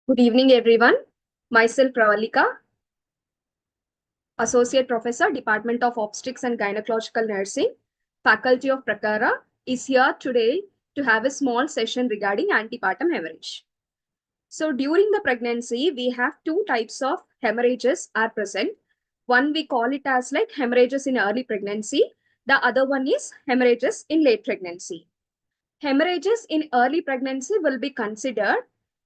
Good evening, everyone. Myself, Pravallika, Associate Professor, Department of Obstetrics and Gynecological Nursing, Faculty of Prakara, is here today to have a small session regarding antepartum hemorrhage. So during the pregnancy, we have two types of hemorrhages are present. One we call it as like hemorrhages in early pregnancy. The other one is hemorrhages in late pregnancy. Hemorrhages in early pregnancy will be considered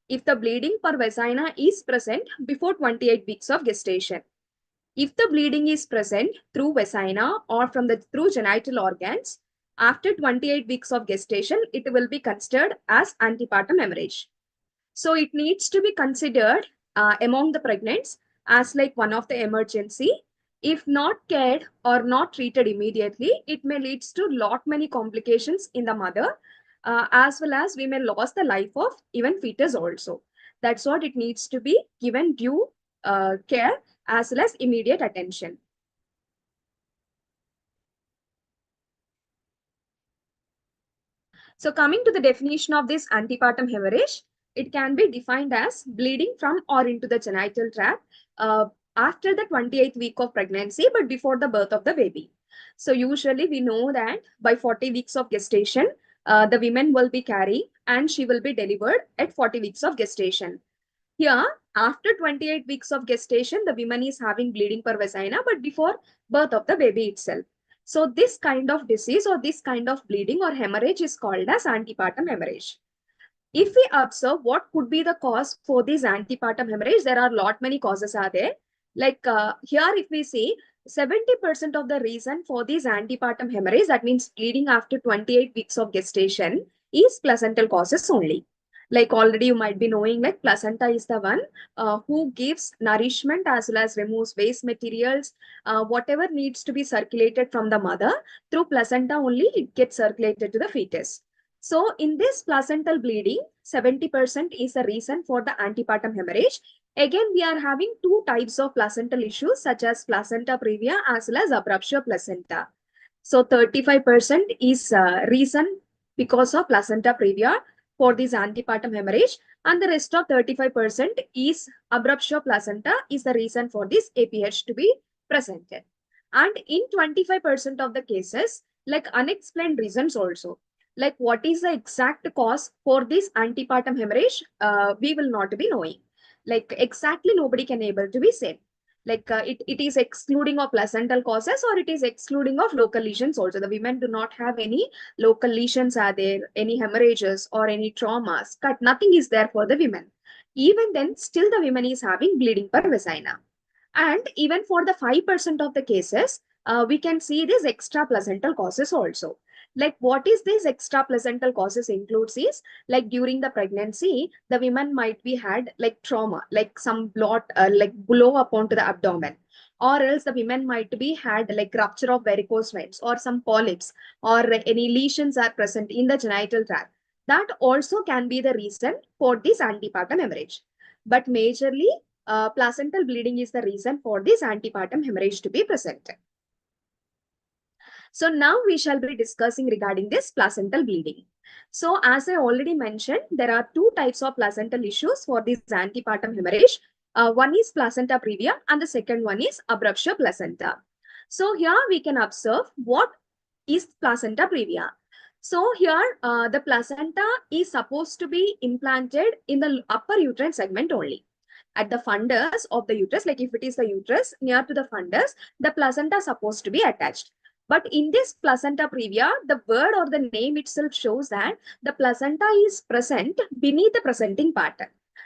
if the bleeding per vagina is present before 28 weeks of gestation. If the bleeding is present through vagina or through genital organs, after 28 weeks of gestation, it will be considered as antepartum hemorrhage. So it needs to be considered among the pregnants as like one of the emergency. If not cared or not treated immediately, it may lead to lot many complications in the mother, as well as we may lose the life of even fetus also. That's what it needs to be given due care as well as immediate attention. So coming to the definition of this antepartum hemorrhage, it can be defined as bleeding from or into the genital tract after the 28th week of pregnancy, but before the birth of the baby. So usually we know that by 40 weeks of gestation, the women will be carrying and she will be delivered at 40 weeks of gestation. Here, after 28 weeks of gestation, the woman is having bleeding per vagina, but before birth of the baby itself. So this kind of disease or this kind of bleeding or hemorrhage is called as antepartum hemorrhage. If we observe what could be the cause for this antepartum hemorrhage, there are lot many causes are there. Like here, if we see 70% of the reason for this antepartum hemorrhage, that means bleeding after 28 weeks of gestation, is placental causes only. Like already you might be knowing, like placenta is the one who gives nourishment as well as removes waste materials. Whatever needs to be circulated from the mother, through placenta only it gets circulated to the fetus. So in this placental bleeding, 70% is the reason for the antepartum hemorrhage. Again, we are having two types of placental issues such as placenta previa as well as abruptio placenta. So 35% is reason because of placenta previa for this antepartum hemorrhage, and the rest of 35% is abruptio placenta is the reason for this APH to be presented. And in 25% of the cases, like unexplained reasons also, like what is the exact cause for this antepartum hemorrhage, we will not be knowing. Like exactly nobody can able to be said. Like it is excluding of placental causes or it is excluding of local lesions also. The women do not have any local lesions are there, any hemorrhages or any traumas, cut, nothing is there for the women. Even then, still the women is having bleeding per vagina. And even for the 5% of the cases, we can see these extra placental causes also. Like what is this extra placental causes includes is like during the pregnancy, the women might be had like trauma, like some blood, like blow up onto the abdomen. Or else the women might be had like rupture of varicose veins or some polyps or any lesions are present in the genital tract. That also can be the reason for this antepartum hemorrhage. But majorly, placental bleeding is the reason for this antepartum hemorrhage to be present. So now we shall be discussing regarding this placental bleeding. So as I already mentioned, there are two types of placental issues for this antepartum hemorrhage. One is placenta previa and the second one is abruptio placenta. So here we can observe what is placenta previa. So here the placenta is supposed to be implanted in the upper uterine segment only. At the fundus of the uterus, like if it is the uterus near to the fundus, the placenta is supposed to be attached. But in this placenta previa, the word or the name itself shows that the placenta is present beneath the presenting part.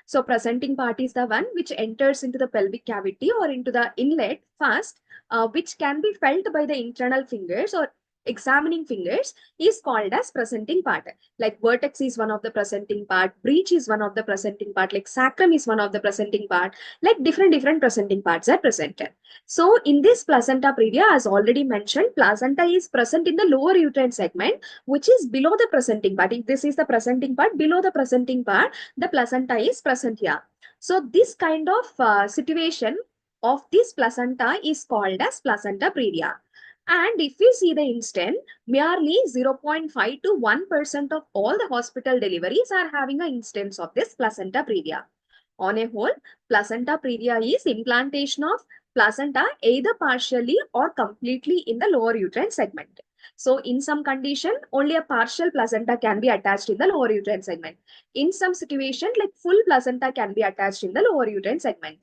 So presenting part is the one which enters into the pelvic cavity or into the inlet first, which can be felt by the internal fingers or examining fingers is called as presenting part. Like vertex is one of the presenting part, breech is one of the presenting part, like sacrum is one of the presenting part, like different presenting parts are presented. So in this placenta previa, as already mentioned, placenta is present in the lower uterine segment, which is below the presenting part. If this is the presenting part, below the presenting part, the placenta is present here. So this kind of situation of this placenta is called as placenta previa. And if we see the instant, merely 0.5 to 1% of all the hospital deliveries are having an instance of this placenta previa. On a whole, placenta previa is implantation of placenta either partially or completely in the lower uterine segment. So in some condition, only a partial placenta can be attached in the lower uterine segment. In some situation, like full placenta can be attached in the lower uterine segment.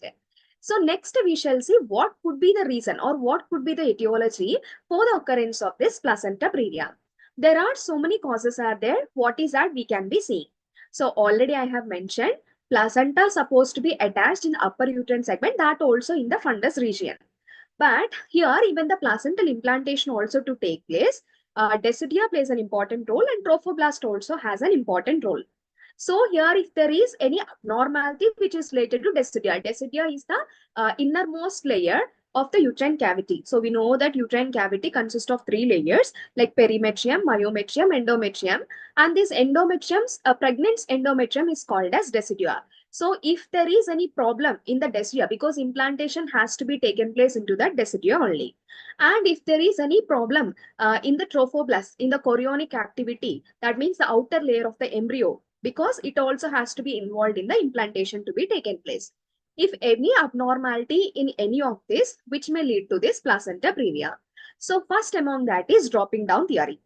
So next we shall see what could be the reason or what could be the etiology for the occurrence of this placenta previa. There are so many causes are there. What is that we can be seeing? So already I have mentioned placenta supposed to be attached in the upper uterine segment, that also in the fundus region. But here even the placental implantation also to take place, decidia plays an important role and trophoblast also has an important role. So here if there is any abnormality which is related to decidia, decidia is the innermost layer of the uterine cavity. So we know that uterine cavity consists of three layers like perimetrium, myometrium, endometrium, and this endometrium's pregnant endometrium is called as decidia. So if there is any problem in the decidia, because implantation has to be taken place into that decidia only, and if there is any problem in the trophoblast, in the chorionic activity, that means the outer layer of the embryo, because it also has to be involved in the implantation to be taken place. If any abnormality in any of this, which may lead to this placenta previa. So first among that is dropping down theory.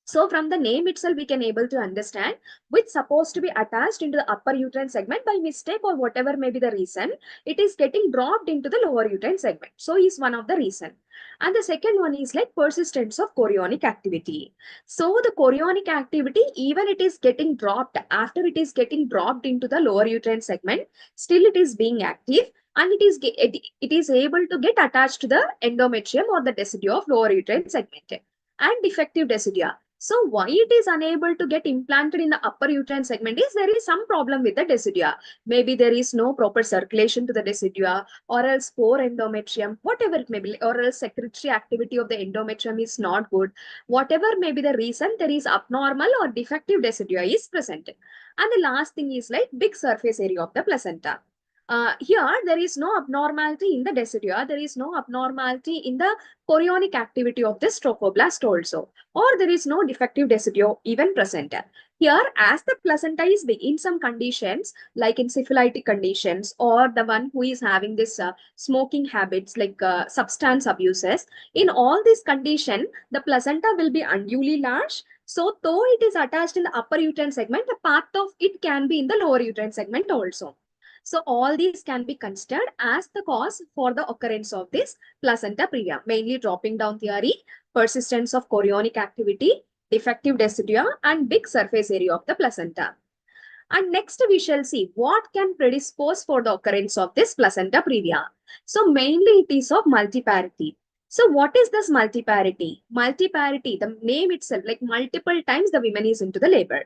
So from the name itself, we can able to understand which supposed to be attached into the upper uterine segment by mistake or whatever may be the reason, it is getting dropped into the lower uterine segment. So is one of the reason. And the second one is like persistence of chorionic activity. So the chorionic activity, even it is getting dropped, after it is getting dropped into the lower uterine segment, still it is being active and it is able to get attached to the endometrium or the decidia of lower uterine segment. And defective decidia. So why it is unable to get implanted in the upper uterine segment is there is some problem with the decidia. Maybe there is no proper circulation to the decidia, or else poor endometrium, whatever it may be, or else secretory activity of the endometrium is not good. Whatever may be the reason, there is abnormal or defective decidia is present. And the last thing is like big surface area of the placenta. Here, there is no abnormality in the decidia. There is no abnormality in the chorionic activity of this trophoblast also, or there is no defective decidia even present. Here, as the placenta is big, in some conditions, like in syphilitic conditions, or the one who is having this smoking habits, like substance abuses, in all these conditions, the placenta will be unduly large. So, though it is attached in the upper uterine segment, a part of it can be in the lower uterine segment also. So all these can be considered as the cause for the occurrence of this placenta previa, mainly dropping down theory, persistence of chorionic activity, defective decidia, and big surface area of the placenta. And next we shall see what can predispose for the occurrence of this placenta previa. So mainly it is of multiparity. So what is this multiparity? Multiparity, the name itself, like multiple times the woman is into the labor.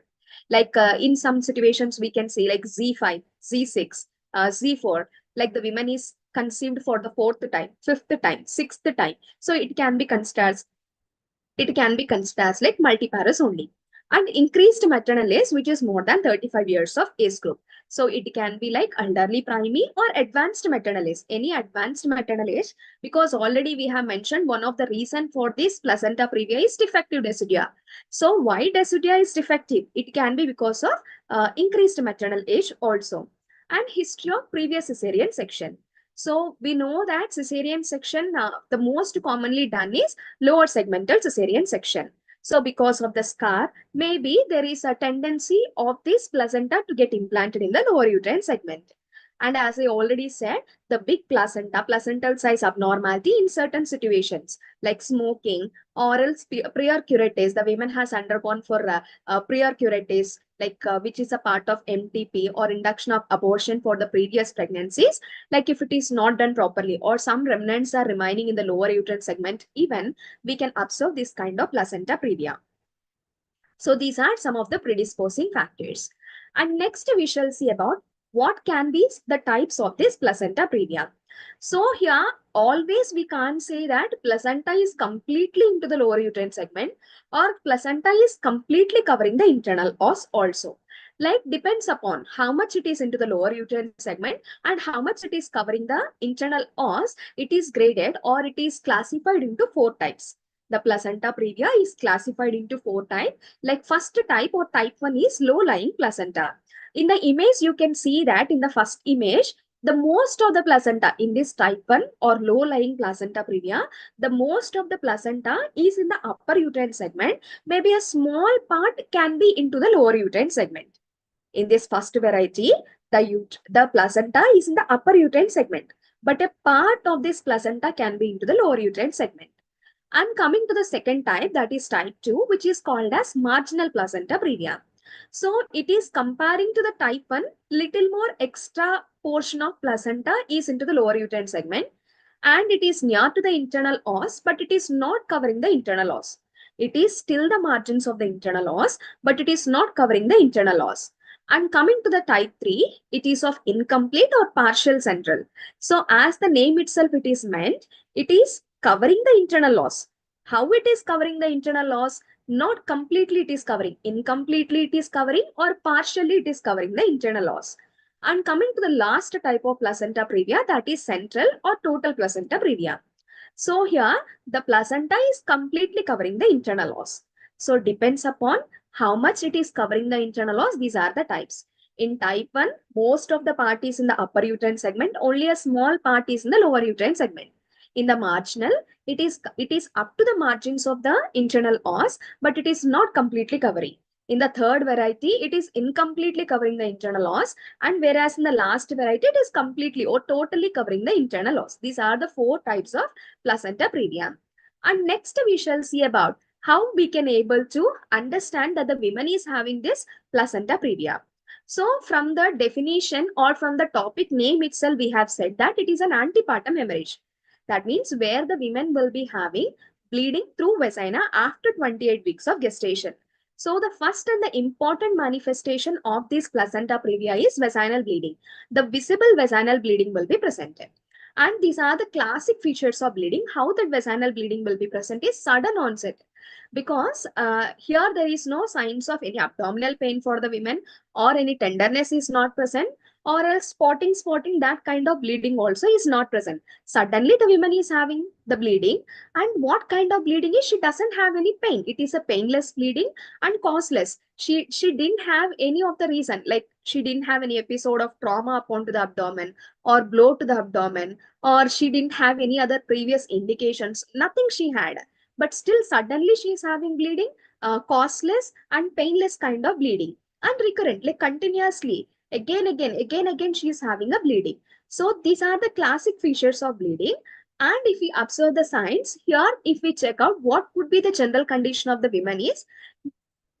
Like in some situations, we can say like Z5, Z6, Z4, like the woman is conceived for the fourth time, fifth time, sixth time. So it can be considered as like multiparous only. And increased maternal age, which is more than 35 years of age group. So it can be like elderly primary or advanced maternal age, any advanced maternal age, because already we have mentioned one of the reason for this placenta previa is defective decidia. So why decidia is defective? It can be because of increased maternal age also. And history of previous cesarean section. So we know that cesarean section, the most commonly done is lower segmental cesarean section. So because of the scar, maybe there is a tendency of this placenta to get implanted in the lower uterine segment. And as I already said, the big placenta, placental size abnormality in certain situations like smoking or else prior curetage, the woman has undergone for prior curetage, like which is a part of MTP or induction of abortion for the previous pregnancies. Like if it is not done properly or some remnants are remaining in the lower uterine segment, even we can observe this kind of placenta previa. So these are some of the predisposing factors. And next we shall see about what can be the types of this placenta previa. So here always we can't say that placenta is completely into the lower uterine segment or placenta is completely covering the internal os also. Like depends upon how much it is into the lower uterine segment and how much it is covering the internal os, it is graded or it is classified into 4 types. The placenta previa is classified into 4 types. Like first type or type 1 is low lying placenta. In the image you can see that in the first image, the most of the placenta in this type 1 or low lying placenta previa, the most of the placenta is in the upper uterine segment. Maybe a small part can be into the lower uterine segment. In this first variety, the placenta is in the upper uterine segment, but a part of this placenta can be into the lower uterine segment. And coming to the second type, that is type 2, which is called as marginal placenta previa. So it is comparing to the type 1, little more extra portion of placenta is into the lower uterine segment and it is near to the internal os, but it is not covering the internal os. It is still the margins of the internal os, but it is not covering the internal os. And coming to the type 3, it is of incomplete or partial central. So as the name itself it is meant, it is covering the internal os. How it is covering the internal os? Not completely it is covering, incompletely it is covering, or partially it is covering the internal os. And coming to the last type of placenta previa, that is central or total placenta previa. So here the placenta is completely covering the internal os. So depends upon how much it is covering the internal os. These are the types. In type 1, most of the part is in the upper uterine segment, only a small part is in the lower uterine segment. In the marginal, it is up to the margins of the internal os, but it is not completely covering. In the third variety, it is incompletely covering the internal os, and whereas in the last variety, it is completely or totally covering the internal os. These are the 4 types of placenta previa. And next we shall see about how we can able to understand that the woman is having this placenta previa. So from the definition or from the topic name itself, we have said that it is an antepartum hemorrhage. That means where the women will be having bleeding through vagina after 28 weeks of gestation. So the first and the important manifestation of this placenta previa is vaginal bleeding. The visible vaginal bleeding will be presented. And these are the classic features of bleeding. How the vaginal bleeding will be present is sudden onset. Because here there is no signs of any abdominal pain for the women or any tenderness is not present, or else spotting, that kind of bleeding also is not present. Suddenly the woman is having the bleeding, and what kind of bleeding is, she doesn't have any pain. It is a painless bleeding and causeless. She didn't have any of the reason, like she didn't have any episode of trauma upon to the abdomen or blow to the abdomen, or she didn't have any other previous indications, nothing she had, but still suddenly she is having bleeding, causeless and painless kind of bleeding, and recurrent, like continuously again she is having a bleeding. So these are the classic features of bleeding. And if we observe the signs here, if we check out what would be the general condition of the women is,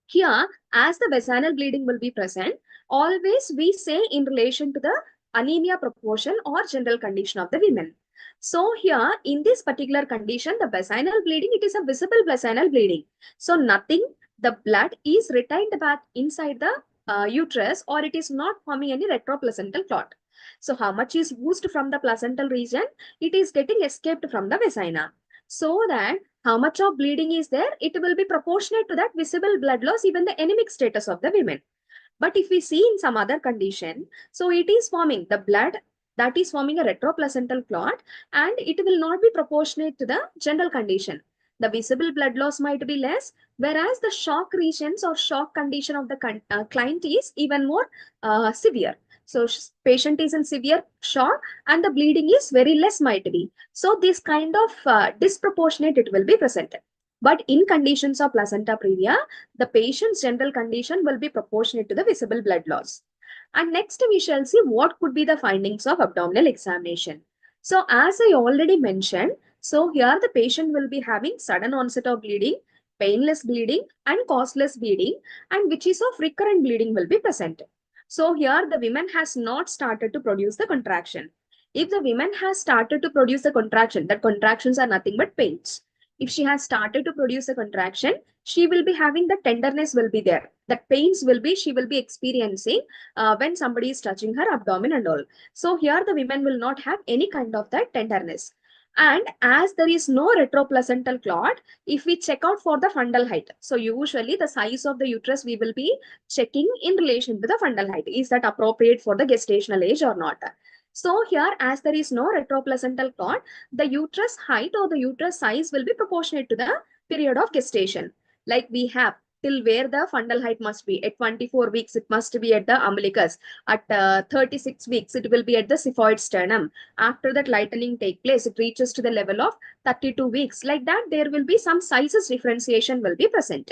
here as the vaginal bleeding will be present, always we say in relation to the anemia proportion or general condition of the women. So here in this particular condition, the vaginal bleeding, it is a visible vaginal bleeding. So nothing, the blood is retained back inside the uterus, or it is not forming any retroplacental clot. So how much is oozed from the placental region, it is getting escaped from the vagina. So that how much of bleeding is there, it will be proportionate to that visible blood loss, even the anemic status of the women. But if we see in some other condition, so it is forming the blood that is forming a retroplacental clot, and it will not be proportionate to the general condition. The visible blood loss might be less, whereas the shock regions or shock condition of the client is even more severe. So patient is in severe shock and the bleeding is very less might be. So this kind of disproportionate it will be presented. But in conditions of placenta previa, the patient's general condition will be proportionate to the visible blood loss. And next we shall see what could be the findings of abdominal examination. So as I already mentioned, so here the patient will be having sudden onset of bleeding, painless bleeding and causeless bleeding, and which is of recurrent bleeding will be present. So here the woman has not started to produce the contraction. If the woman has started to produce the contraction, that contractions are nothing but pains. If she has started to produce a contraction, she will be having the tenderness will be there. That pains will be, she will be experiencing when somebody is touching her abdomen and all. So here the women will not have any kind of that tenderness. And as there is no retroplacental clot, if we check out for the fundal height, so usually the size of the uterus we will be checking in relation to the fundal height. Is that appropriate for the gestational age or not? So here, as there is no retroplacental clot, the uterus height or the uterus size will be proportionate to the period of gestation. Like we have till where the fundal height must be. At 24 weeks, it must be at the umbilicus. At 36 weeks, it will be at the xiphoid sternum. After that lightening take place, it reaches to the level of 32 weeks. Like that, there will be some sizes differentiation will be present.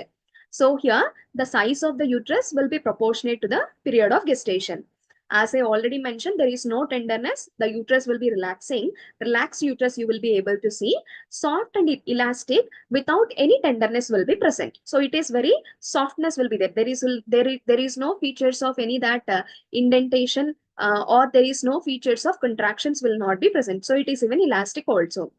So here, the size of the uterus will be proportionate to the period of gestation. As I already mentioned, there is no tenderness. The uterus will be relaxing. Relaxed uterus you will be able to see. Soft and elastic without any tenderness will be present. So it is very softness will be there. There is no features of any that indentation or there is no features of contractions will not be present. So it is even elastic also.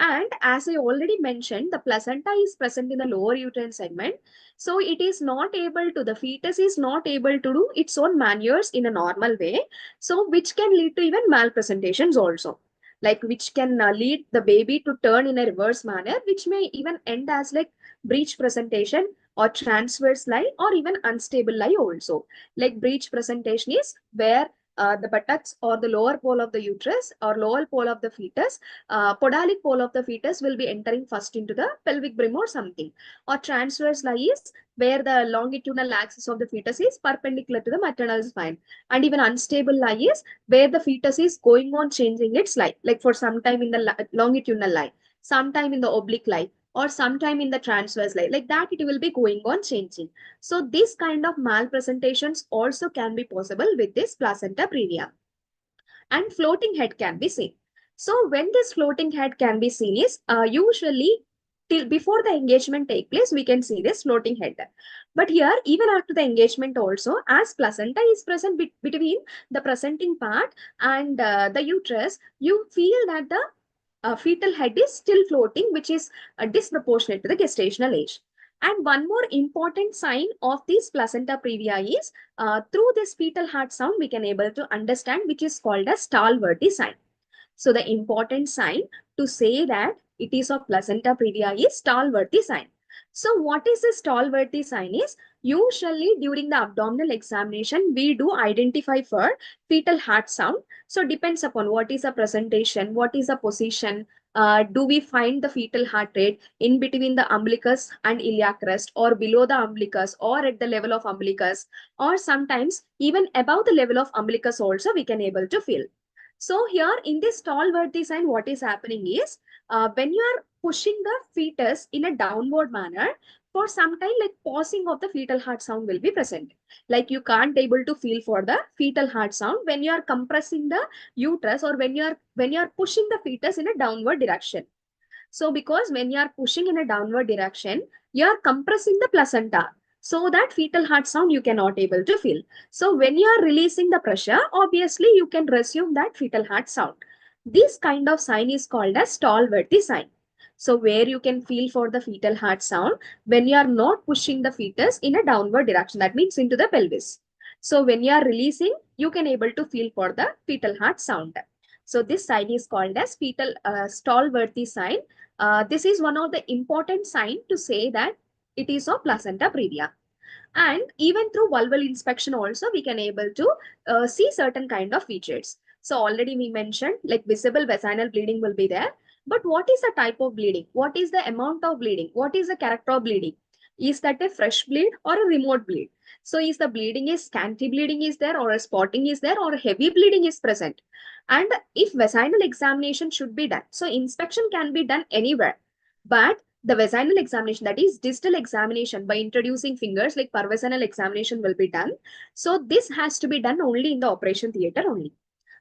And as I already mentioned, the placenta is present in the lower uterine segment. So it is not able to, the fetus is not able to do its own maneuvers in a normal way. So which can lead to even malpresentations also. Like which can lead the baby to turn in a reverse manner, which may even end as like breech presentation or transverse lie or even unstable lie also. Like breech presentation is where the buttocks or the lower pole of the uterus or lower pole of the fetus, podalic pole of the fetus will be entering first into the pelvic brim or something. Or transverse lie is where the longitudinal axis of the fetus is perpendicular to the maternal spine. And even unstable lie is where the fetus is going on changing its lie, like for some time in the longitudinal lie, sometime in the oblique lie, or sometime in the transverse lie. Like that, it will be going on changing. So this kind of malpresentations also can be possible with this placenta previa. And floating head can be seen. So when this floating head can be seen is usually till before the engagement take place, we can see this floating head. But here, even after the engagement also, as placenta is present between the presenting part and the uterus, you feel that the fetal head is still floating, which is disproportionate to the gestational age. And one more important sign of this placenta previa is through this fetal heart sound, we can able to understand, which is called as Stalworthy sign. So the important sign to say that it is of placenta previa is Stalworthy sign. So what is the Stalworthy sign is? Usually during the abdominal examination, we do identify for fetal heart sound. So depends upon what is the presentation, what is the position, do we find the fetal heart rate in between the umbilicus and iliac crest or below the umbilicus or at the level of umbilicus or sometimes even above the level of umbilicus also we can able to feel. So here in this Stalworthy sign, what is happening is when you are pushing the fetus in a downward manner, for some time like pausing of the fetal heart sound will be present. Like you can't able to feel for the fetal heart sound when you are compressing the uterus or when you are pushing the fetus in a downward direction. So because when you are pushing in a downward direction, you are compressing the placenta. So that fetal heart sound you cannot able to feel. So when you are releasing the pressure, obviously you can resume that fetal heart sound. This kind of sign is called as Stalworthy sign. So where you can feel for the fetal heart sound when you are not pushing the fetus in a downward direction, that means into the pelvis. So when you are releasing, you can able to feel for the fetal heart sound. So this sign is called as fetal Stalworthy sign. This is one of the important sign to say that it is of placenta previa. And even through vulval inspection also, we can able to see certain kind of features. So already we mentioned like visible vaginal bleeding will be there. But what is the type of bleeding? What is the amount of bleeding? What is the character of bleeding? Is that a fresh bleed or a remote bleed? So is the bleeding is scanty bleeding is there or a spotting is there or heavy bleeding is present? And if vaginal examination should be done, so inspection can be done anywhere. But the vaginal examination, that is distal examination by introducing fingers like pervaginal examination will be done. So this has to be done only in the operation theater only.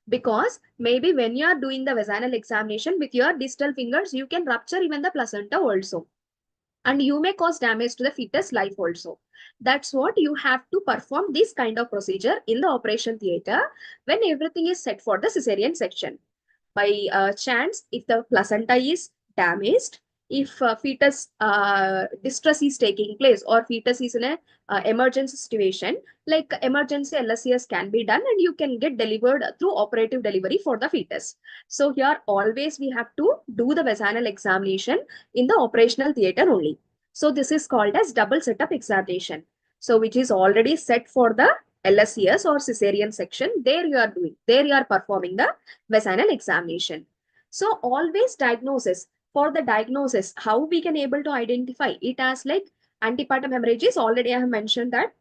Because maybe when you are doing the vaginal examination with your distal fingers, you can rupture even the placenta also. And you may cause damage to the fetus life also. That's what you have to perform this kind of procedure in the operation theater when everything is set for the cesarean section. By chance, if the placenta is damaged, if fetus distress is taking place or fetus is in a emergency situation, like emergency LSCS can be done and you can get delivered through operative delivery for the fetus. So here always we have to do the vaginal examination in the operational theater only. So this is called as double setup examination. So which is already set for the LSCS or cesarean section. There you are performing the vaginal examination. So always diagnosis. For the diagnosis, how we can able to identify it as like antepartum hemorrhages. Already I have mentioned that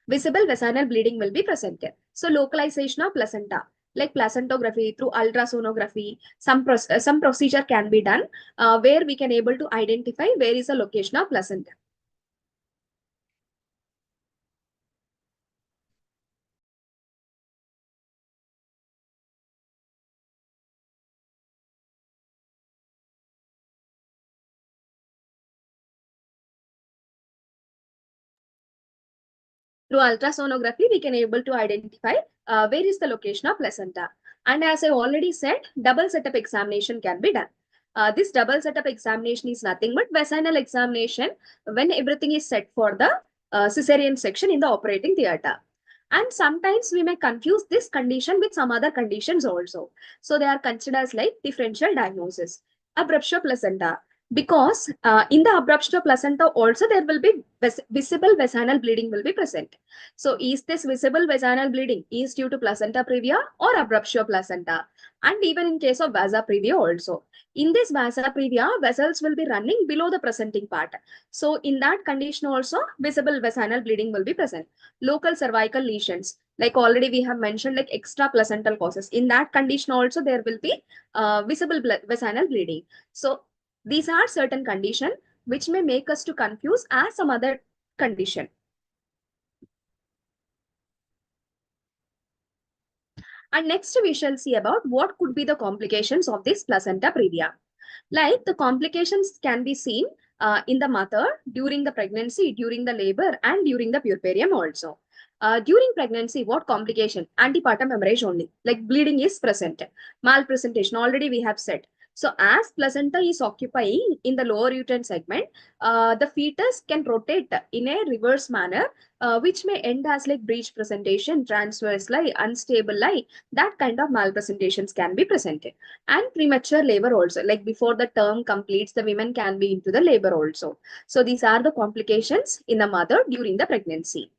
visible vaginal bleeding will be presented. So localization of placenta, like placentography through ultrasonography, some procedure can be done where we can able to identify where is the location of placenta. Through ultrasonography, we can able to identify where is the location of placenta. And as I already said, double setup examination can be done. This double setup examination is nothing but vaginal examination when everything is set for the cesarean section in the operating theater. And sometimes we may confuse this condition with some other conditions also. So they are considered as like differential diagnosis. Abruptio placenta, because in the abruptio placenta also there will be visible vaginal bleeding will be present. So is this visible vaginal bleeding is due to placenta previa or abruptio placenta? And even in case of vasa previa also. In this vasa previa, vessels will be running below the presenting part. So in that condition also, visible vaginal bleeding will be present. Local cervical lesions, like already we have mentioned, like extra placental causes. In that condition also, there will be visible vaginal bleeding. So these are certain conditions which may make us to confuse as some other condition. And next we shall see about what could be the complications of this placenta previa. Like the complications can be seen in the mother during the pregnancy, during the labor, and during the puerperium also. During pregnancy, what complication? Antepartum hemorrhage only, like bleeding is present. Malpresentation, already we have said. So as placenta is occupying in the lower uterine segment, the fetus can rotate in a reverse manner, which may end as like breech presentation, transverse lie, unstable lie, that kind of malpresentations can be presented. And premature labor also, like before the term completes, the women can be into the labor also. So these are the complications in the mother during the pregnancy.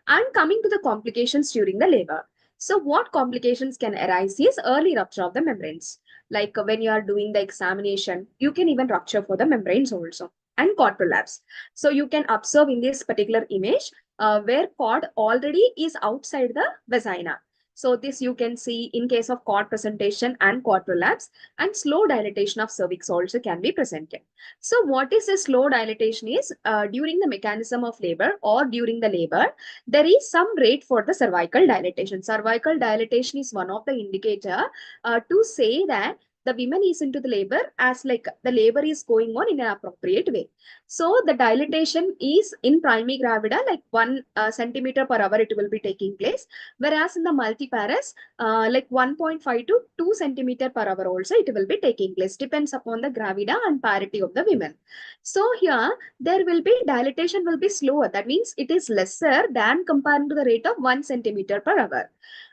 And coming to the complications during the labor. So what complications can arise is early rupture of the membranes. Like when you are doing the examination, you can even rupture for the membranes also, and cord prolapse. So you can observe in this particular image where cord already is outside the vagina. So this you can see in case of cord presentation and cord prolapse, and slow dilatation of cervix also can be presented. So what is a slow dilatation is during the mechanism of labor or during the labor, there is some rate for the cervical dilatation. Cervical dilatation is one of the indicator to say that the woman is into the labor, as like the labor is going on in an appropriate way. So the dilatation is in primary gravida, like 1 centimeter per hour it will be taking place, whereas in the multiparous, like 1.5 to 2 centimeter per hour also it will be taking place, depends upon the gravida and parity of the women. So here there will be dilatation will be slower, that means it is lesser than compared to the rate of 1 centimeter per hour.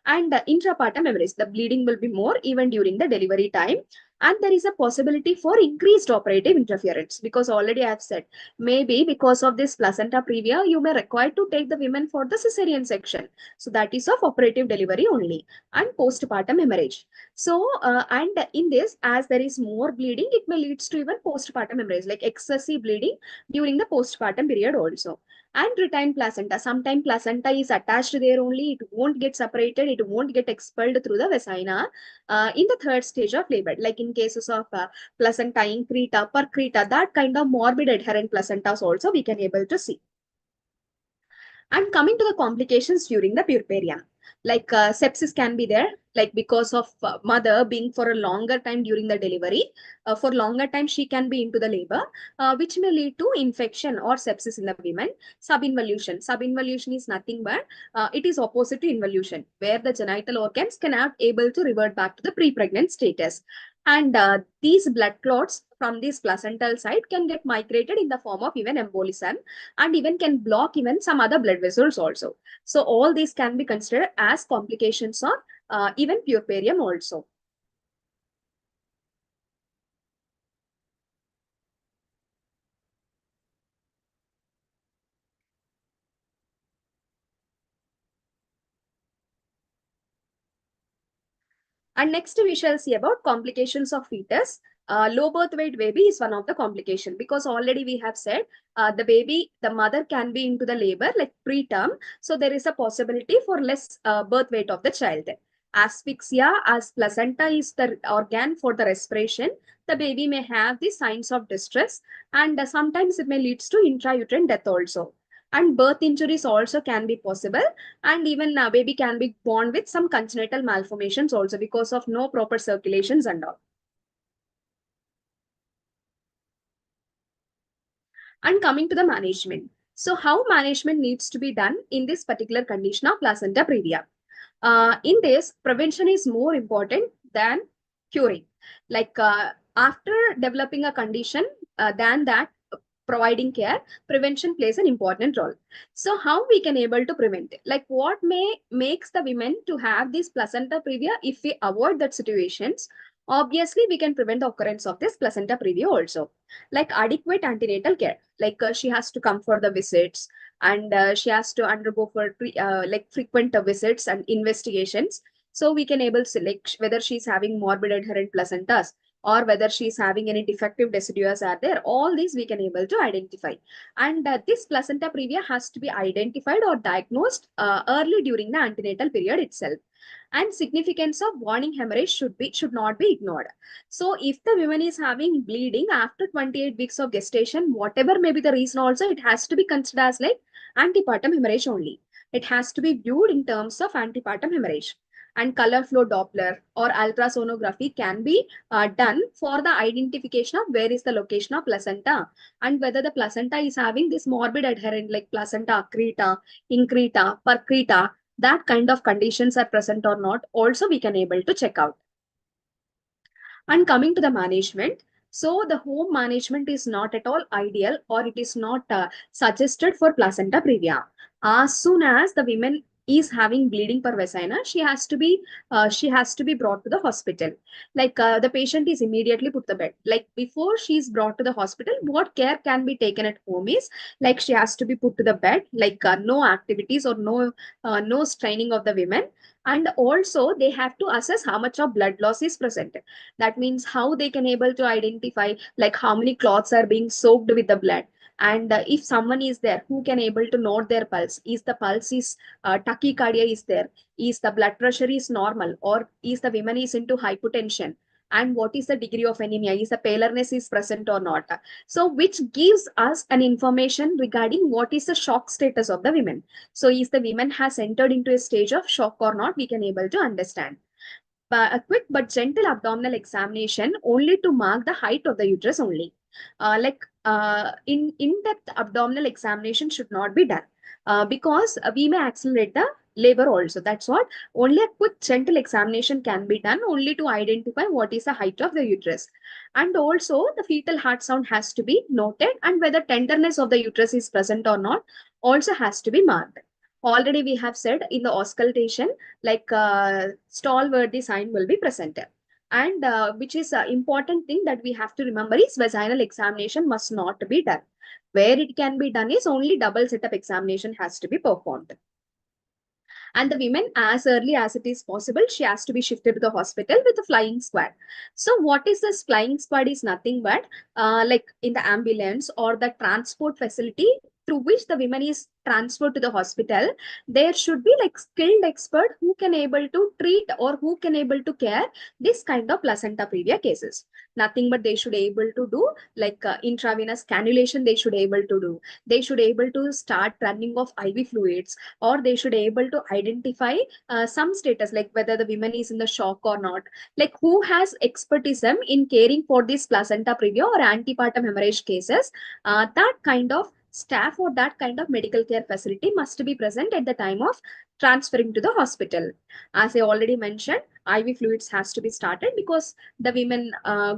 And intrapartum hemorrhage, the bleeding will be more even during the delivery time. And there is a possibility for increased operative interference, because already I have said, maybe because of this placenta previa, you may require to take the women for the cesarean section. So that is of operative delivery only. And postpartum hemorrhage. So, and in this, as there is more bleeding, it may leads to even postpartum hemorrhage, like excessive bleeding during the postpartum period also. And retained placenta. Sometimes placenta is attached there only. It won't get separated. It won't get expelled through the vagina in the third stage of labor. Like in cases of placenta increta, percreta, that kind of morbid adherent placentas also we can able to see. And coming to the complications during the puerperium, like sepsis can be there, like because of mother being for a longer time during the delivery, for longer time she can be into the labor, which may lead to infection or sepsis in the women. Subinvolution. Subinvolution is nothing but it is opposite to involution, where the genital organs cannot able to revert back to the pre-pregnant status. And these blood clots from this placental side can get migrated in the form of even embolism, and even can block even some other blood vessels also. So all these can be considered as complications of even puerperium also. And next we shall see about complications of fetus. Low birth weight baby is one of the complication, because already we have said the mother can be into the labor like preterm. So there is a possibility for less birth weight of the child. Asphyxia, as placenta is the organ for the respiration, the baby may have the signs of distress, and sometimes it may leads to intrauterine death also. And birth injuries also can be possible, and even baby can be born with some congenital malformations also because of no proper circulations and all. And coming to the management, so how management needs to be done in this particular condition of placenta previa? In this, prevention is more important than curing. Like after developing a condition, than that providing care, prevention plays an important role. So how we can able to prevent it? Like what may makes the women to have this placenta previa? If we avoid that situations, obviously we can prevent the occurrence of this placenta previa also. Like adequate antenatal care, like she has to come for the visits, and she has to undergo for like frequent visits and investigations. So we can able to select whether she's having morbid adherent placentas, or whether she's having any defective deciduous are there. All these we can able to identify. And this placenta previa has to be identified or diagnosed early during the antenatal period itself. And significance of warning hemorrhage should not be ignored. So if the woman is having bleeding after 28 weeks of gestation, whatever may be the reason also, it has to be considered as like antepartum hemorrhage only. It has to be viewed in terms of antepartum hemorrhage. And color flow Doppler or ultrasonography can be done for the identification of where is the location of placenta, and whether the placenta is having this morbid adherent like placenta accreta, increta, percreta, that kind of conditions are present or not, also we can able to check out. And coming to the management, so the home management is not at all ideal, or it is not suggested for placenta previa. As soon as the women is having bleeding per vagina, she has to be brought to the hospital. Like the patient is immediately put to bed. Like before she is brought to the hospital, what care can be taken at home is like she has to be put to the bed, like no activities or no straining of the women. And also they have to assess how much of blood loss is present. That means how they can able to identify like how many clots are being soaked with the blood. And if someone is there who can able to note their pulse, is the pulse is tachycardia is there, is the blood pressure is normal, or is the woman is into hypotension, and what is the degree of anemia, is the paleness is present or not. So which gives us an information regarding what is the shock status of the women. So if the woman has entered into a stage of shock or not, we can able to understand. A quick but gentle abdominal examination only to mark the height of the uterus only. In-depth abdominal examination should not be done because we may accelerate the labor also. That's what. Only a quick gentle examination can be done only to identify what is the height of the uterus. And also the fetal heart sound has to be noted, and whether tenderness of the uterus is present or not also has to be marked. Already we have said in the auscultation, like stall worthy sign will be presented. And which is important thing that we have to remember is vaginal examination must not be done. Where it can be done is only double setup examination has to be performed. And the women, as early as it is possible, she has to be shifted to the hospital with a flying squad. So what is this flying squad is nothing but like in the ambulance or the transport facility through which the women is transferred to the hospital, there should be like skilled expert who can able to treat or who can able to care this kind of placenta previa cases. Nothing but they should able to do like intravenous cannulation, they should able to do. They should able to start running of IV fluids, or they should able to identify some status like whether the woman is in the shock or not. Like who has expertism in caring for this placenta previa or antepartum hemorrhage cases, that kind of staff or that kind of medical care facility must be present at the time of transferring to the hospital. As I already mentioned, IV fluids has to be started because the women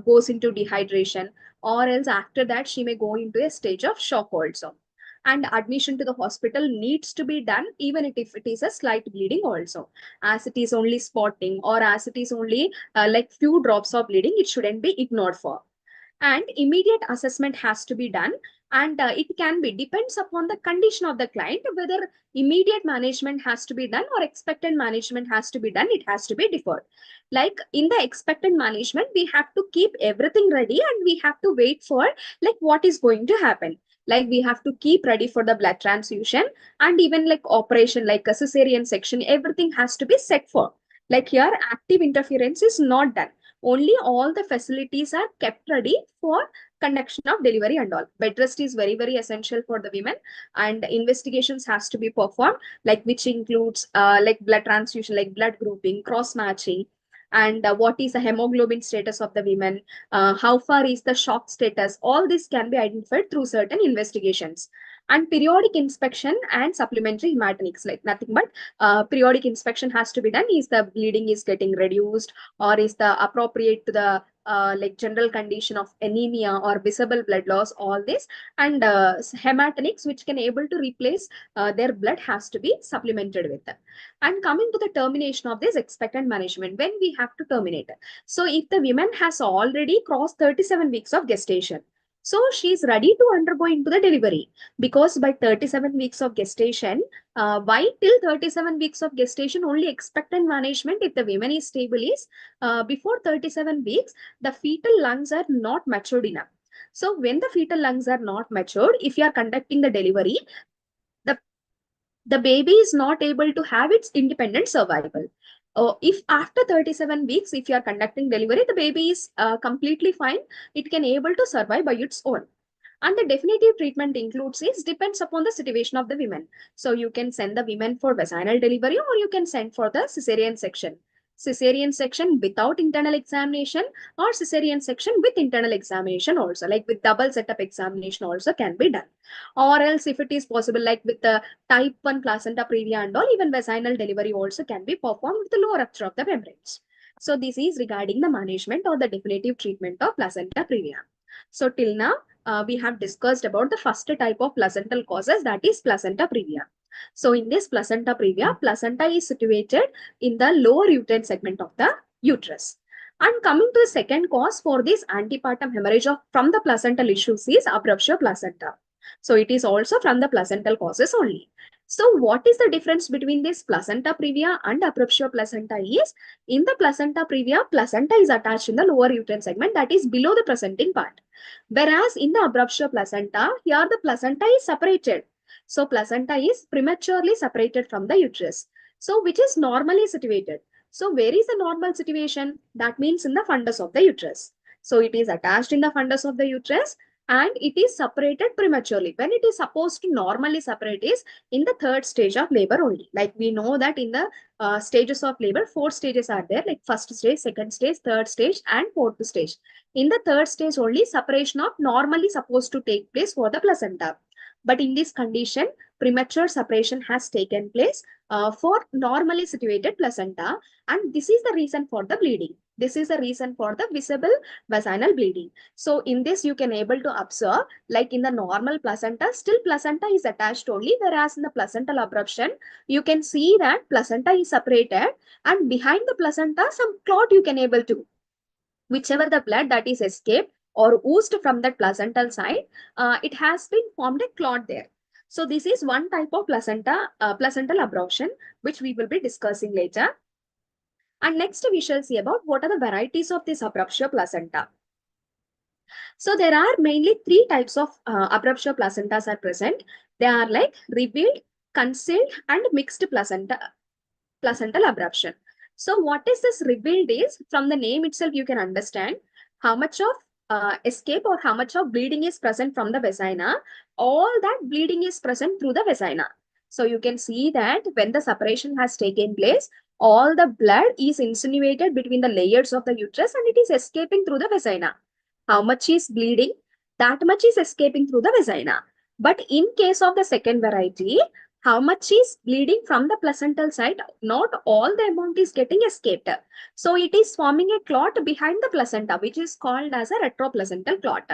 goes into dehydration, or else after that she may go into a stage of shock also. And admission to the hospital needs to be done even if it is a slight bleeding also. As it is only spotting, or as it is only like few drops of bleeding, it shouldn't be ignored for. And immediate assessment has to be done, and it can be depends upon the condition of the client whether immediate management has to be done or expected management has to be done. It has to be deferred. Like in the expected management, we have to keep everything ready and we have to wait for like what is going to happen. Like we have to keep ready for the blood transfusion, and even like operation like a cesarean section, everything has to be set for. Like here active interference is not done, only all the facilities are kept ready for conduction of delivery and all. Bed rest is very, very essential for the women, and investigations has to be performed, like which includes like blood transfusion, like blood grouping, cross matching, and what is the hemoglobin status of the women, how far is the shock status. All this can be identified through certain investigations. And periodic inspection and supplementary hematinics, like nothing but periodic inspection has to be done. Is the bleeding is getting reduced, or is the appropriate to the like general condition of anemia or visible blood loss, all this. And hematinics which can able to replace their blood has to be supplemented with them. And coming to the termination of this expectant management, when we have to terminate. So if the woman has already crossed 37 weeks of gestation, so she is ready to undergo into the delivery, because by 37 weeks of gestation, why till 37 weeks of gestation only expectant management if the woman is stable is before 37 weeks the fetal lungs are not matured enough. So when the fetal lungs are not matured, if you are conducting the delivery, the the baby is not able to have its independent survival. If after 37 weeks, if you are conducting delivery, the baby is completely fine, it can able to survive by its own. And the definitive treatment includes is depends upon the situation of the women. So you can send the women for vaginal delivery, or you can send for the cesarean section. Cesarean section without internal examination, or cesarean section with internal examination also, like with double setup examination also can be done. Or else if it is possible, like with the type 1 placenta previa and all, even vaginal delivery also can be performed with the lower rupture of the membranes. So this is regarding the management or the definitive treatment of placenta previa. So till now, we have discussed about the first type of placental causes, that is placenta previa. So in this placenta previa, placenta is situated in the lower uterine segment of the uterus. And coming to the second cause for this antepartum hemorrhage from the placental issues is abruptio placenta. So it is also from the placental causes only. So what is the difference between this placenta previa and abruptio placenta is, in the placenta previa, placenta is attached in the lower uterine segment, that is below the presenting part. Whereas in the abruptio placenta, here the placenta is separated. So placenta is prematurely separated from the uterus. So which is normally situated. So where is the normal situation? That means in the fundus of the uterus. So it is attached in the fundus of the uterus, and it is separated prematurely. When it is supposed to normally separate is in the third stage of labor only. Like we know that in the stages of labor, 4 stages are there, like first stage, second stage, third stage, and fourth stage. In the third stage only, separation of normally supposed to take place for the placenta. But in this condition, premature separation has taken place for normally situated placenta, and this is the reason for the bleeding. This is the reason for the visible vaginal bleeding. So in this, you can able to observe, like in the normal placenta, still placenta is attached only, whereas in the placental abruption, you can see that placenta is separated, and behind the placenta, some clot you can able to, whichever the blood that is escaped or oozed from that placental side, it has been formed a clot there. So this is one type of placental abruption, which we will be discussing later. And next we shall see about what are the varieties of this abruptio placenta. So there are mainly three types of abruptio placentas are present. They are like revealed, concealed, and mixed placental abruption. So what is this revealed is, from the name itself you can understand how much of escape or how much of bleeding is present from the vagina. All that bleeding is present through the vagina. So you can see that when the separation has taken place, all the blood is insinuated between the layers of the uterus and it is escaping through the vagina. How much is bleeding? That much is escaping through the vagina. But in case of the second variety, how much is bleeding from the placental side, not all the amount is getting escaped. So it is forming a clot behind the placenta, which is called as a retroplacental clot.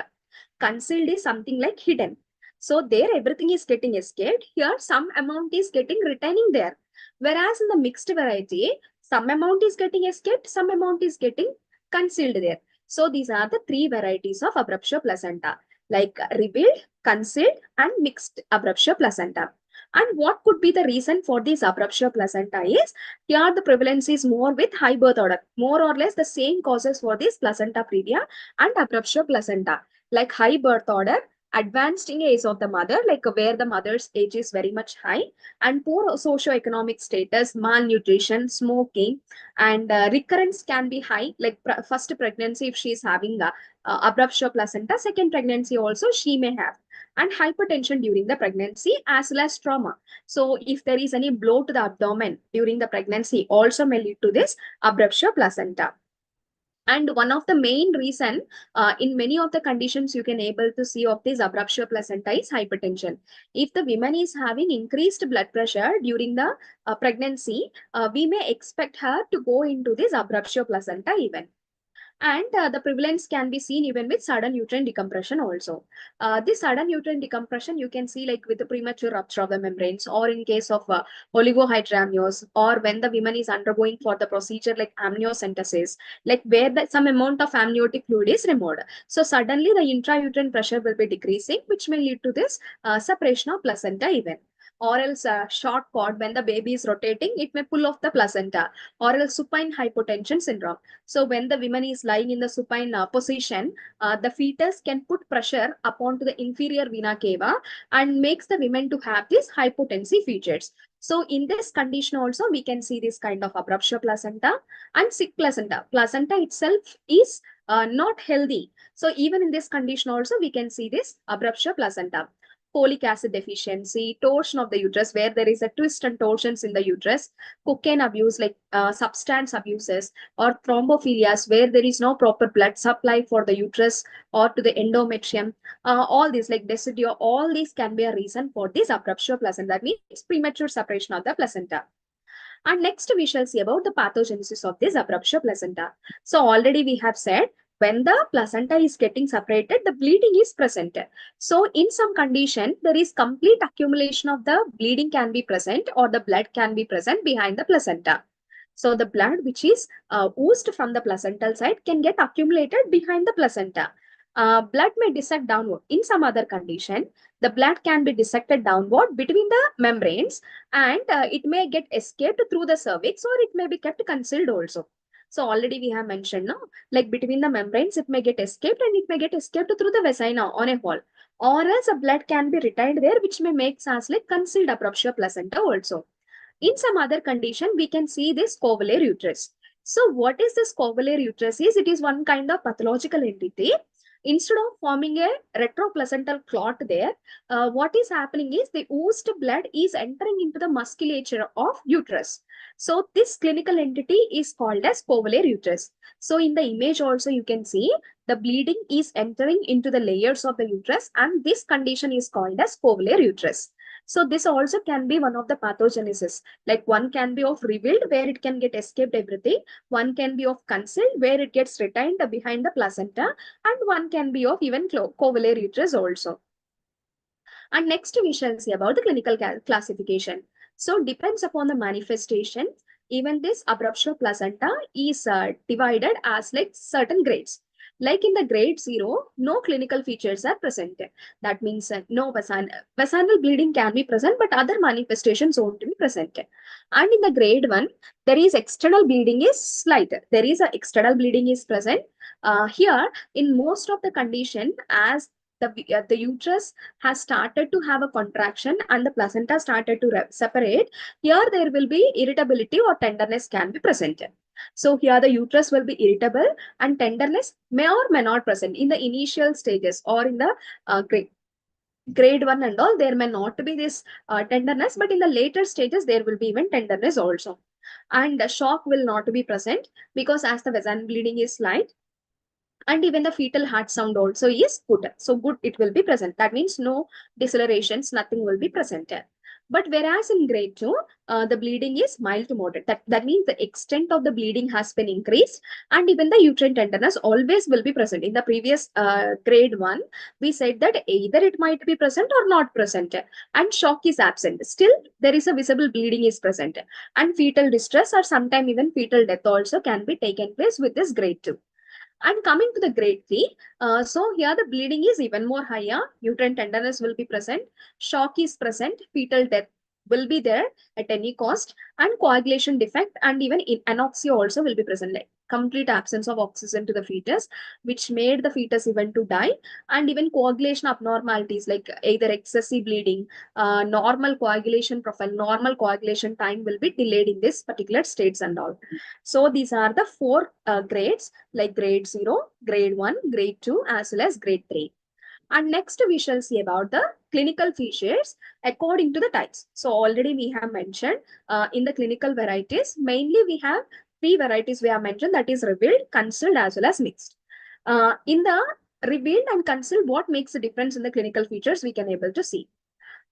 Concealed is something like hidden. So there everything is getting escaped. Here some amount is getting retaining there. Whereas in the mixed variety, some amount is getting escaped, some amount is getting concealed there. So these are the three varieties of abruptio placenta, like revealed, concealed, and mixed abruptio placenta. And what could be the reason for this abruptio placenta is, here the prevalence is more with high birth order, more or less the same causes for this placenta previa and abruptio placenta, like high birth order, advanced age of the mother, like where the mother's age is very much high, and poor socioeconomic status, malnutrition, smoking, and recurrence can be high, like first pregnancy if she is having a abruptio placenta, second pregnancy also she may have, and hypertension during the pregnancy as well as trauma. So if there is any blow to the abdomen during the pregnancy also may lead to this abruptio placenta. And one of the main reason in many of the conditions you can able to see of this abruptio placenta is hypertension. If the woman is having increased blood pressure during the pregnancy, we may expect her to go into this abruptio placenta even. And the prevalence can be seen even with sudden uterine decompression also. This sudden uterine decompression you can see like with the premature rupture of the membranes, or in case of oligohydramnios, or when the woman is undergoing for the procedure like amniocentesis, like where some amount of amniotic fluid is removed. So suddenly the intrauterine pressure will be decreasing, which may lead to this separation of placenta even. Or else short cord, when the baby is rotating, it may pull off the placenta. Or else supine hypotension syndrome. So when the woman is lying in the supine position, the fetus can put pressure upon to the inferior vena cava and makes the women to have these hypotensive features. So in this condition also, we can see this kind of abruptio placenta and sick placenta. Placenta itself is not healthy. So even in this condition also, we can see this abruptio placenta. Folic acid deficiency, torsion of the uterus, where there is a twist and torsions in the uterus, cocaine abuse, like substance abuses, or thrombophilias, where there is no proper blood supply for the uterus or to the endometrium. All these, like deciduo, all these can be a reason for this abruptio placenta. That means premature separation of the placenta. And next we shall see about the pathogenesis of this abruptio placenta. So already we have said, when the placenta is getting separated, the bleeding is present. So in some condition, there is complete accumulation of the bleeding can be present, or the blood can be present behind the placenta. So the blood which is oozed from the placental side can get accumulated behind the placenta. Blood may dissect downward. In some other condition, the blood can be dissected downward between the membranes, and it may get escaped through the cervix, or it may be kept concealed also. So already we have mentioned, no, like between the membranes, it may get escaped, and it may get escaped through the vagina on a wall, or else a blood can be retained there, which may make us like concealed abruptio placenta also. In some other condition, we can see this covular uterus. So what is this covular uterus is? It is one kind of pathological entity. Instead of forming a retroplacental clot there, what is happening is the oozed blood is entering into the musculature of uterus. So this clinical entity is called as covular uterus. So in the image also you can see the bleeding is entering into the layers of the uterus, and this condition is called as covular uterus. So this also can be one of the pathogenesis. Like one can be of revealed, where it can get escaped everything. One can be of concealed, where it gets retained behind the placenta. And one can be of even covular uterus also. And next we shall see about the clinical classification. So depends upon the manifestation. Even this abruptio placenta is divided as like certain grades. Like in the grade 0, no clinical features are present. That means no vaginal bleeding can be present, but other manifestations won't be present. And in the grade 1, there is external bleeding is slight. There is a external bleeding is present. Here, in most of the condition, as the uterus has started to have a contraction and the placenta started to separate, here there will be irritability or tenderness can be present. So here the uterus will be irritable, and tenderness may or may not present in the initial stages, or in the grade 1 and all, there may not be this tenderness, but in the later stages there will be even tenderness also. And the shock will not be present, because as the vaginal bleeding is slight, and even the fetal heart sound also is good. So good, it will be present. That means no decelerations, nothing will be present. But whereas in grade 2, the bleeding is mild to moderate. That means the extent of the bleeding has been increased, and even the uterine tenderness always will be present. In the previous grade 1, we said that either it might be present or not present, and shock is absent. Still, there is a visible bleeding is present, and fetal distress or sometime even fetal death also can be taken place with this grade 2. And coming to the grade 3, so here the bleeding is even more higher, uterine tenderness will be present, shock is present, fetal death will be there at any cost, and coagulation defect and even anoxia also will be present, like complete absence of oxygen to the fetus, which made the fetus even to die, and even coagulation abnormalities like either excessive bleeding, normal coagulation profile, normal coagulation time will be delayed in this particular states and all. So these are the four grades like grade 0, grade 1, grade 2, as well as grade 3. And next we shall see about the clinical features according to the types. So already we have mentioned in the clinical varieties, mainly we have three varieties we have mentioned, that is revealed, concealed, as well as mixed. In the revealed and concealed, what makes the difference in the clinical features we can able to see.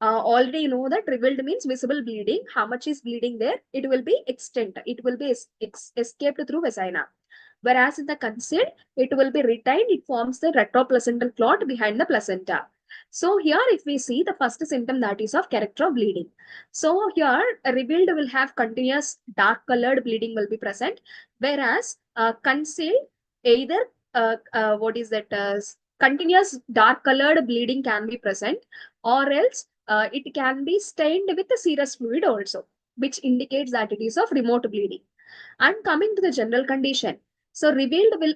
Already you know that revealed means visible bleeding. How much is bleeding there? It will be extent. It will be escaped through vagina. Whereas in the concealed, it will be retained. It forms the retroplacental clot behind the placenta. So here, if we see the first symptom, that is of character of bleeding. So here, revealed will have continuous dark colored bleeding will be present, whereas concealed either what is that continuous dark colored bleeding can be present, or else it can be stained with the serous fluid also, which indicates that it is of remote bleeding. And coming to the general condition, so revealed will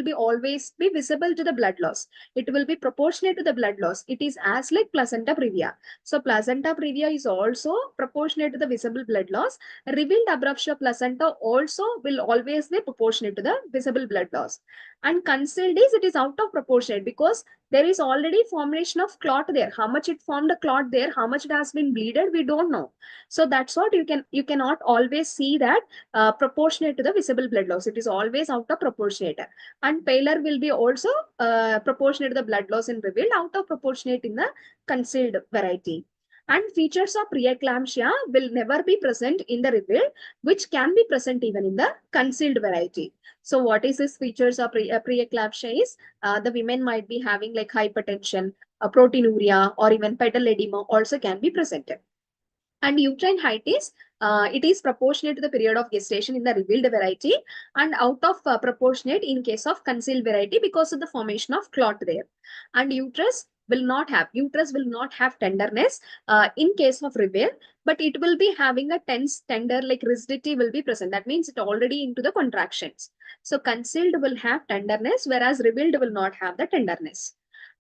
be always be visible to the blood loss. It will be proportionate to the blood loss. It is as like placenta previa. So placenta previa is also proportionate to the visible blood loss. Revealed abruptio placenta also will always be proportionate to the visible blood loss. And concealed is it is out of proportionate because there is already formation of clot there. How much it formed a clot there, how much it has been bleeded, we don't know. So that's what you cannot always see that proportionate to the visible blood loss. It is always out of proportionate. And pallor will be also proportionate to the blood loss in revealed, out of proportionate in the concealed variety. And features of preeclampsia will never be present in the revealed, which can be present even in the concealed variety. So what is this features of preeclampsia is the women might be having like hypertension, proteinuria, or even pedal edema also can be presented. And uterine height is it is proportionate to the period of gestation in the revealed variety, and out of proportionate in case of concealed variety because of the formation of clot there. And uterus will not have tenderness in case of reveal, but it will be having a tense tender like rigidity will be present. That means it already into the contractions. So concealed will have tenderness, whereas revealed will not have the tenderness.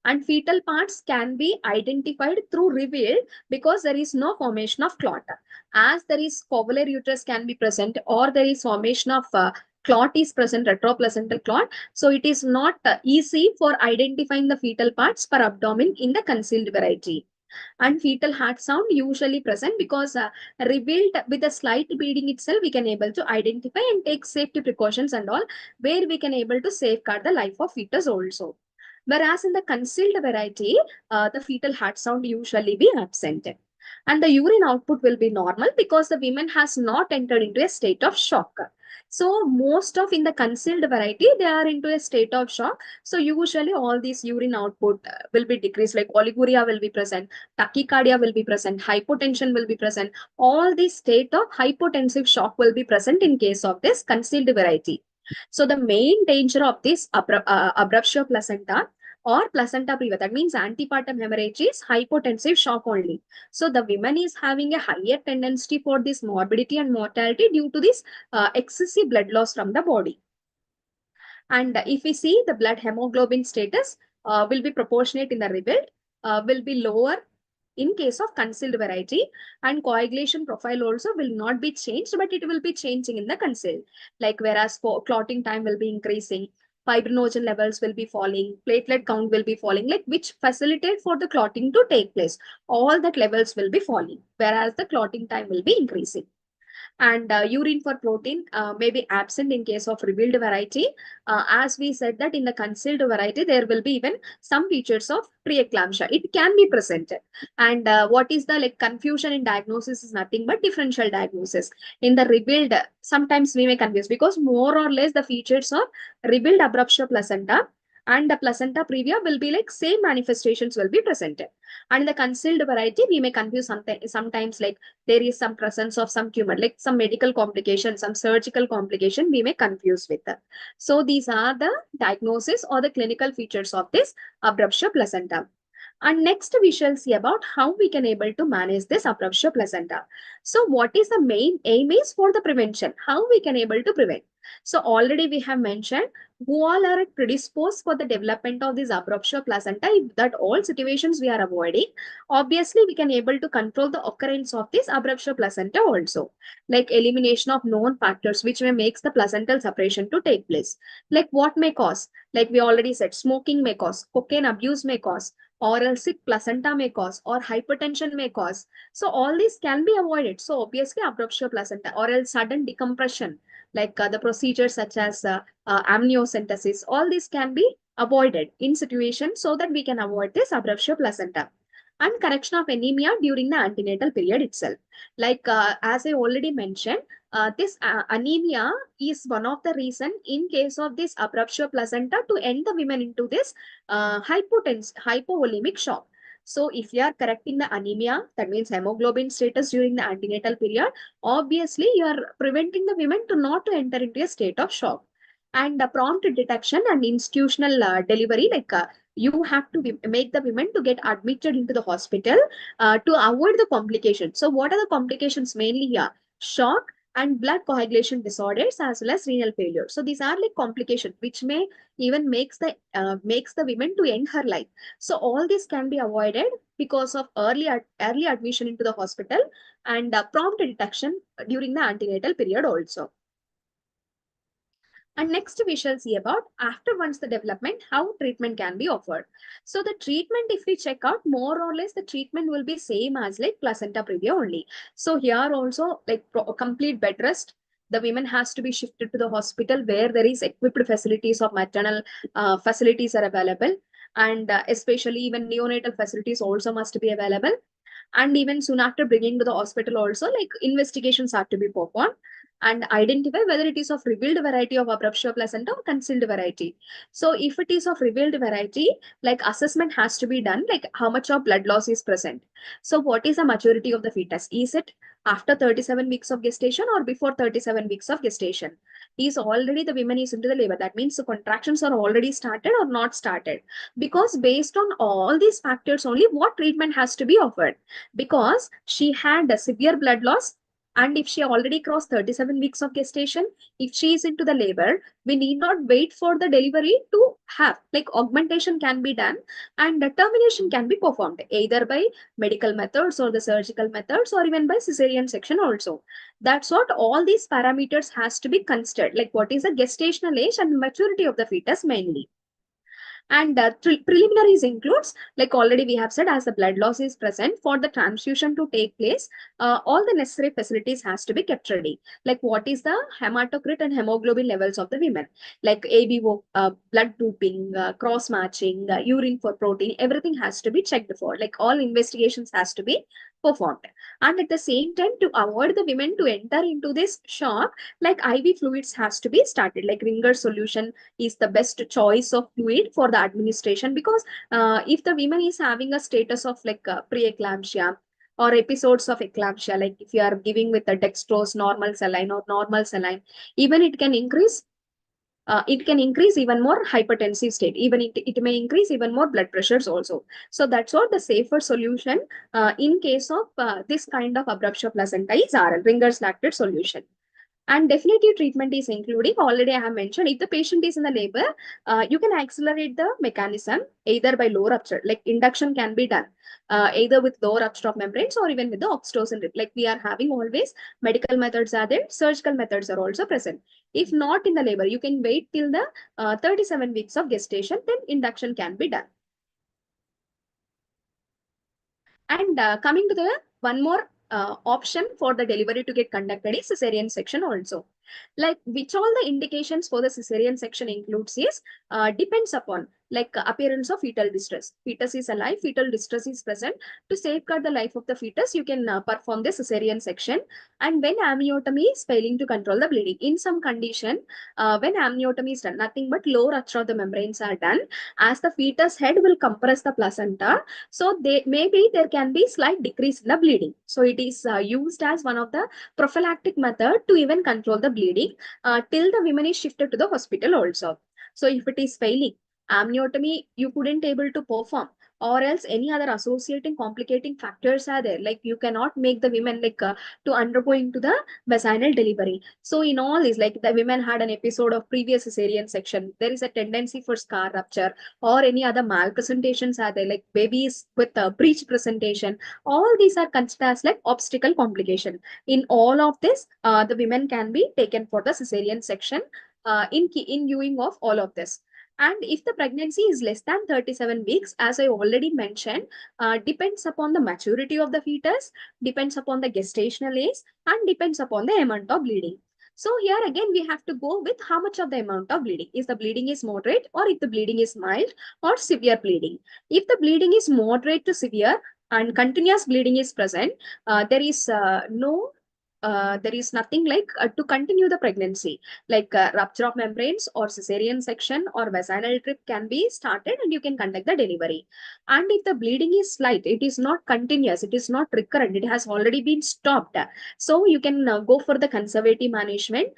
And fetal parts can be identified through revealed because there is no formation of clot. As there is covular uterus can be present, or there is formation of clot is present, retroplacental clot. So it is not easy for identifying the fetal parts per abdomen in the concealed variety. And fetal heart sound usually present because revealed with a slight bleeding itself, we can able to identify and take safety precautions and all, where we can able to safeguard the life of fetus also. Whereas in the concealed variety, the fetal heart sound usually be absent. And the urine output will be normal because the women has not entered into a state of shock. So most of in the concealed variety, they are into a state of shock. So usually all these urine output will be decreased, like oliguria will be present, tachycardia will be present, hypotension will be present. All these state of hypotensive shock will be present in case of this concealed variety. So the main danger of this abruptio placenta or placenta previa, that means antepartum hemorrhage, is hypotensive shock only. So the women is having a higher tendency for this morbidity and mortality due to this excessive blood loss from the body. And if we see the blood hemoglobin status will be proportionate in the revealed, will be lower in case of concealed variety, and coagulation profile also will not be changed, but it will be changing in the concealed. Like whereas for clotting time will be increasing, fibrinogen levels will be falling, platelet count will be falling, like which facilitate for the clotting to take place. All that levels will be falling, whereas the clotting time will be increasing. And urine for protein may be absent in case of revealed variety. As we said that in the concealed variety, there will be even some features of preeclampsia. It can be presented. And what is the like confusion in diagnosis is nothing but differential diagnosis. In the revealed, sometimes we may confuse because more or less the features of revealed abruptio placenta and the placenta previa will be like same manifestations will be presented. And in the concealed variety, we may confuse sometimes like there is some presence of some tumor, like some medical complication, some surgical complication, we may confuse with that. So these are the diagnosis or the clinical features of this abruptio placenta. And next we shall see about how we can able to manage this abruptio placenta. So what is the main aim is for the prevention, how we can able to prevent. So already we have mentioned who all are predisposed for the development of this abruptio placenta. If that all situations we are avoiding, obviously we can able to control the occurrence of this abruptio placenta also, like elimination of known factors which may makes the placental separation to take place. Like what may cause, like we already said, smoking may cause, cocaine abuse may cause, oral sick placenta may cause, or hypertension may cause. So all these can be avoided. So obviously abruptio placenta or else sudden decompression, like the procedures such as amniocentesis, all these can be avoided in situations so that we can avoid this abruptio placenta. And correction of anemia during the antenatal period itself. Like as I already mentioned, this anemia is one of the reason in case of this abruptio placenta to end the women into this hypovolemic shock. So if you are correcting the anemia, that means hemoglobin status during the antenatal period, obviously you are preventing the women to not to enter into a state of shock. And the prompt detection and institutional delivery, like you have to make the women to get admitted into the hospital to avoid the complications. So what are the complications mainly here? Shock and blood coagulation disorders as well as renal failure. So these are like complications which may even makes the women to end her life. So all this can be avoided because of early admission into the hospital and prompt detection during the antenatal period also. And next we shall see about after once the development, how treatment can be offered. So the treatment, if we check out, more or less the treatment will be same as like placenta previa only. So here also like complete bed rest. The women has to be shifted to the hospital where there is equipped facilities of maternal facilities are available. And especially even neonatal facilities also must be available. And even soon after bringing to the hospital also, like investigations are to be performed and identify whether it is of revealed variety of abruptio placenta or concealed variety. So if it is of revealed variety, like assessment has to be done, like how much of blood loss is present. So what is the maturity of the fetus? Is it after 37 weeks of gestation or before 37 weeks of gestation? Is already the woman is into the labor, that means the contractions are already started or not started. Because based on all these factors only, what treatment has to be offered, because she had a severe blood loss. And if she already crossed 37 weeks of gestation, if she is into the labor, we need not wait for the delivery to have, like augmentation can be done and termination can be performed either by medical methods or the surgical methods or even by cesarean section also. That's what all these parameters has to be considered, like what is the gestational age and maturity of the fetus mainly. And preliminaries includes, like already we have said, as the blood loss is present, for the transfusion to take place, all the necessary facilities has to be kept ready. Like what is the hematocrit and hemoglobin levels of the women, like ABO, blood grouping, cross matching, urine for protein, everything has to be checked for. Like all investigations has to be performed. And at the same time, to avoid the women to enter into this shock, like IV fluids has to be started, like Ringer solution is the best choice of fluid for the administration. Because if the woman is having a status of like preeclampsia or episodes of eclampsia, like if you are giving with the dextrose, normal saline or normal saline, even it can increase even more hypertensive state, even it may increase even more blood pressures also. So that's what the safer solution in case of this kind of abruptio placenta is RL, Ringer's lactate solution. And definitive treatment is including, already I have mentioned, if the patient is in the labor, you can accelerate the mechanism either by low rupture, like induction can be done, either with low rupture of membranes or even with the oxytocin rip. Like we are having always medical methods are there, surgical methods are also present. If not in the labor, you can wait till the 37 weeks of gestation, then induction can be done. And coming to the one more option for the delivery to get conducted is cesarean section also. Like which all the indications for the cesarean section includes is depends upon like appearance of fetal distress. Fetus is alive, fetal distress is present. To safeguard the life of the fetus, you can perform the cesarean section. And when amniotomy is failing to control the bleeding, in some condition, when amniotomy is done, nothing but lower rupture of the membranes are done, as the fetus head will compress the placenta, so they maybe there can be slight decrease in the bleeding. So it is used as one of the prophylactic method to even control the bleeding till the women is shifted to the hospital also. So if it is failing, amniotomy you couldn't able to perform, or else any other associating complicating factors are there, like you cannot make the women like to undergo into the vaginal delivery. So in all is like the women had an episode of previous cesarean section, there is a tendency for scar rupture, or any other malpresentations are there, like babies with a breech presentation. All these are considered as like obstacle complication. In all of this, the women can be taken for the cesarean section in viewing of all of this. And if the pregnancy is less than 37 weeks, as I already mentioned, depends upon the maturity of the fetus, depends upon the gestational age, and depends upon the amount of bleeding. So here again, we have to go with how much of the amount of bleeding. Is the bleeding is moderate, or if the bleeding is mild or severe bleeding. If the bleeding is moderate to severe and continuous bleeding is present, there is nothing like to continue the pregnancy, like rupture of membranes or cesarean section or vaginal trip can be started and you can conduct the delivery. And if the bleeding is slight, it is not continuous, it is not recurrent, it has already been stopped, so you can go for the conservative management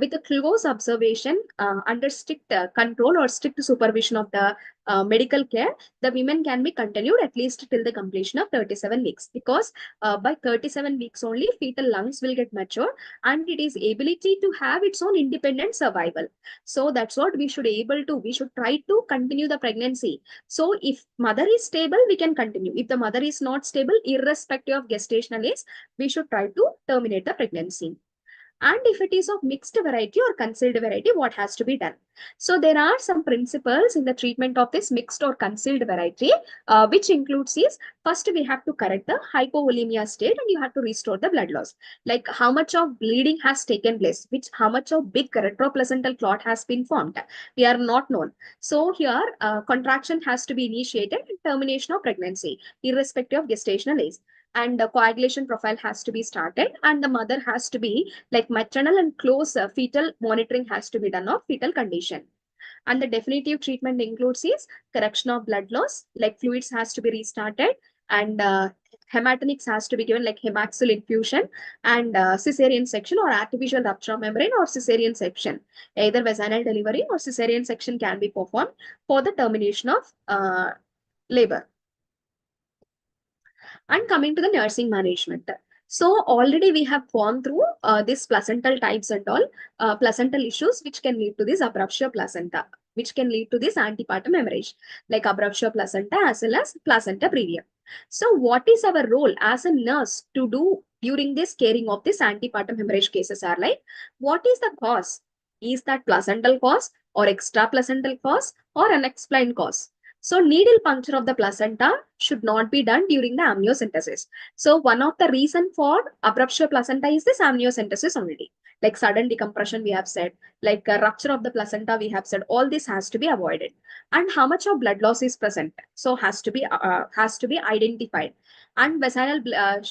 with a close observation under strict control or strict supervision of the medical care. The women can be continued at least till the completion of 37 weeks, because by 37 weeks only fetal lungs will get mature and it is ability to have its own independent survival. So that's what we should try to continue the pregnancy. So if mother is stable, we can continue. If the mother is not stable, irrespective of gestational age, we should try to terminate the pregnancy. And if it is of mixed variety or concealed variety, what has to be done? So there are some principles in the treatment of this mixed or concealed variety, which includes is, first we have to correct the hypovolemia state and you have to restore the blood loss. Like how much of bleeding has taken place, which how much of big retroplacental clot has been formed, we are not known. So here contraction has to be initiated and termination of pregnancy irrespective of gestational age. And the coagulation profile has to be started, and the mother has to be like maternal and close fetal monitoring has to be done of fetal condition. And the definitive treatment includes is correction of blood loss, like fluids has to be restarted, and hematinics has to be given, like hemaxil infusion, and cesarean section or artificial rupture of membrane or cesarean section. Either vaginal delivery or cesarean section can be performed for the termination of labor. And coming to the nursing management. So already we have gone through this placental types and all placental issues which can lead to this abruptio placenta, which can lead to this antepartum hemorrhage, like abruptio placenta as well as placenta previa. So what is our role as a nurse to do during this caring of this antepartum hemorrhage cases are like, what is the cause? Is that placental cause or extra placental cause or unexplained cause? So needle puncture of the placenta should not be done during the amniocentesis. So one of the reason for abruptio placenta is this amniocentesis only. Like sudden decompression we have said, like a rupture of the placenta we have said, all this has to be avoided. And how much of blood loss is present? So has to be identified. And vaginal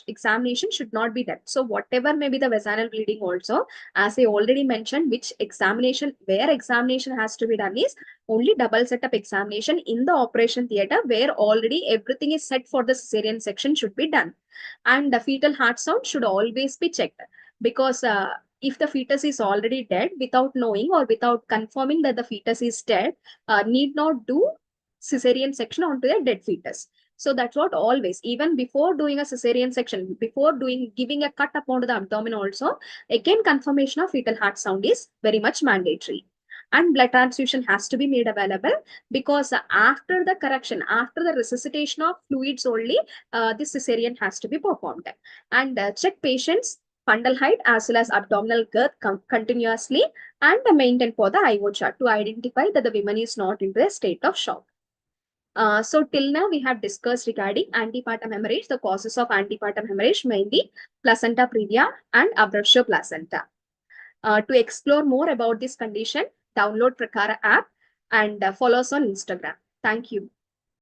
examination should not be done. So whatever may be the vaginal bleeding also, as I already mentioned, where examination has to be done is only double setup examination in the operation theater where already everything is set for the cesarean section should be done. And the fetal heart sound should always be checked, because if the fetus is already dead, without knowing or without confirming that the fetus is dead, need not do cesarean section onto the dead fetus. So that's what always, even before doing a cesarean section, before giving a cut upon the abdomen also, again confirmation of fetal heart sound is very much mandatory. And blood transfusion has to be made available, because after the correction, after the resuscitation of fluids only, this cesarean has to be performed. And check patients fundal height as well as abdominal girth continuously, and maintain for the IO chart to identify that the woman is not in a state of shock. So till now we have discussed regarding antepartum hemorrhage, the causes of antepartum hemorrhage, mainly placenta previa and abruptio placenta. To explore more about this condition, download Prakara app and follow us on Instagram. Thank you.